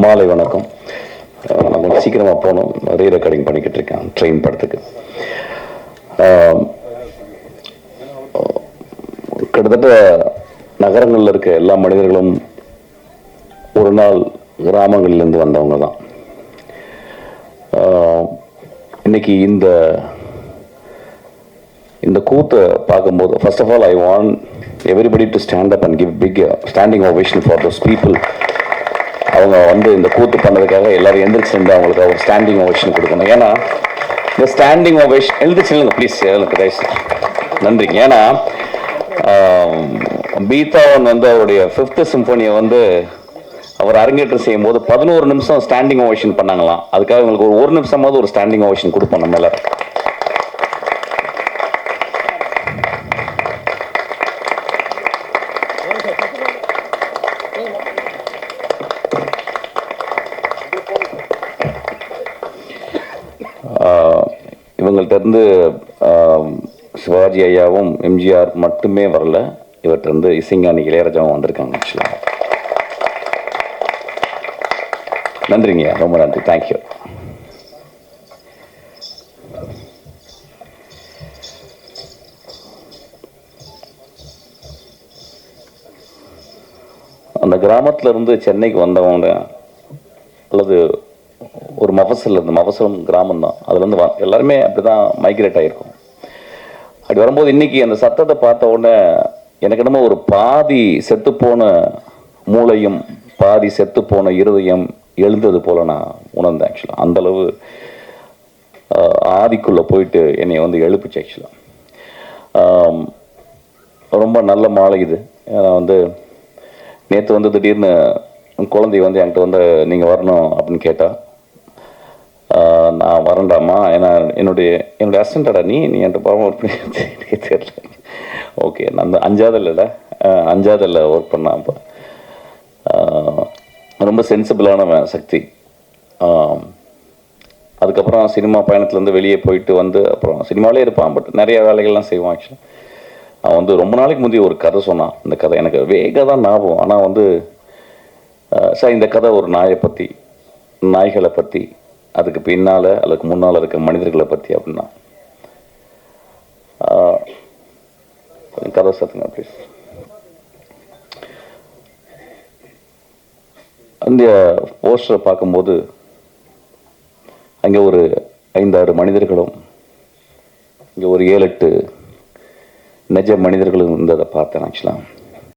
மாலை வணக்கம். நான் கொஞ்சம் சீக்கிரமாக போகணும், ரீ ரெக்கார்டிங் பண்ணிக்கிட்டு இருக்கேன் ட்ரெயின் படத்துக்கு. கிட்டத்தட்ட நகரங்களில் இருக்க எல்லா மனிதர்களும் ஒரு நாள் கிராமங்களிலிருந்து வந்தவங்க தான். இன்னைக்கு இந்த கூத்தை பார்க்கும்போது, first of all I want everybody to stand up and give big standing ovation for those people. அவங்க இந்த கூத்து பண்ணதுக்காக எல்லாரும் எந்திரிச்சு நின்று அவங்களுக்கு ஒரு ஸ்டாண்டிங் ஓவேஷன் கொடுக்கணும். ஏன்னா இந்த ஸ்டாண்டிங் ஓவேஷன் எழுந்திரிச்சு இல்லைங்க ப்ளீஸ், எனக்கு தயவுசு நன்றிங்க. ஏன்னா பீத்தாவன் அவருடைய 5th சிம்பனியை அவர் அரங்கேற்றம் செய்யும் போது 11 நிமிஷம் ஸ்டாண்டிங் ஓவேஷன் பண்ணாங்களாம். அதுக்காக உங்களுக்கு ஒரு நிமிஷமாவது ஒரு ஸ்டாண்டிங் ஓவேஷன் கொடுப்போம் நம்ம எல்லாரும். இவங்கள்ட்ட இருந்து சிவாஜி ஐயாவும் எம்ஜிஆர் மட்டுமே வரல, இவர்கிட்ட இருந்து இசைஞானி இளையராஜாவும் வந்திருக்காங்க. ஆக்சுவலாக நன்றிங்க, ரொம்ப நன்றி, தேங்க்யூ. அந்த கிராமத்தில் இருந்து சென்னைக்கு வந்தவங்க அல்லது ஒரு மஃபசலம் கிராமம் தான், அதுலேருந்து எல்லாருமே அப்படி தான் மைக்ரேட் ஆகிருக்கும். அப்படி வரும்போது இன்னைக்கு அந்த சத்தத்தை பார்த்த உடனே எனக்கு என்னமோ ஒரு பாதி செத்துப்போன மூளையும் பாதி செத்துப்போன இருதயம் எழுந்தது போல நான் உணர்ந்தேன். ஆக்சுவலாக அந்தளவு ஆதிக்குள்ளே போயிட்டு என்னை எழுப்பிச்சு. ஆக்சுவலாக ரொம்ப நல்ல மாலை இது. ஏன்னா நேற்று திடீர்னு குழந்தை என்கிட்ட நீங்கள் வரணும் அப்படின்னு கேட்டால் நான் வரண்டாமா, ஏன்னா என்னுடைய அசிஸ்டண்டா நீ என்கிட்ட பாவம் தெரியல. ஓகே, நான் 5ஆவதில் ஒர்க் பண்ணேன். அப்போ ரொம்ப சென்சிபிளான சக்தி. அதுக்கப்புறம் சினிமா பயணத்துலேருந்து வெளியே போயிட்டு அப்புறம் சினிமாவிலே இருப்பான், பட் நிறைய வேலைகள்லாம் செய்வான். ஆக்சுவலாக அவன் ரொம்ப நாளைக்கு முந்தைய ஒரு கதை சொன்னான். இந்த கதை எனக்கு வேக தான் ஞாபகம். ஆனால் சார் இந்த கதை ஒரு நாய்களை பற்றி, அதுக்கு பின்னால் அதுக்கு முன்னால் இருக்க மனிதர்களை பற்றி அப்படின்னா கதை சத்துங்க ப்ளீஸ். அந்த போஸ்டரை பார்க்கும்போது அங்கே ஒரு 5-6 மனிதர்களும் இங்கே ஒரு 7-8 நிஜ மனிதர்களும் இருந்ததை பார்த்தேன். ஆக்சுவலாக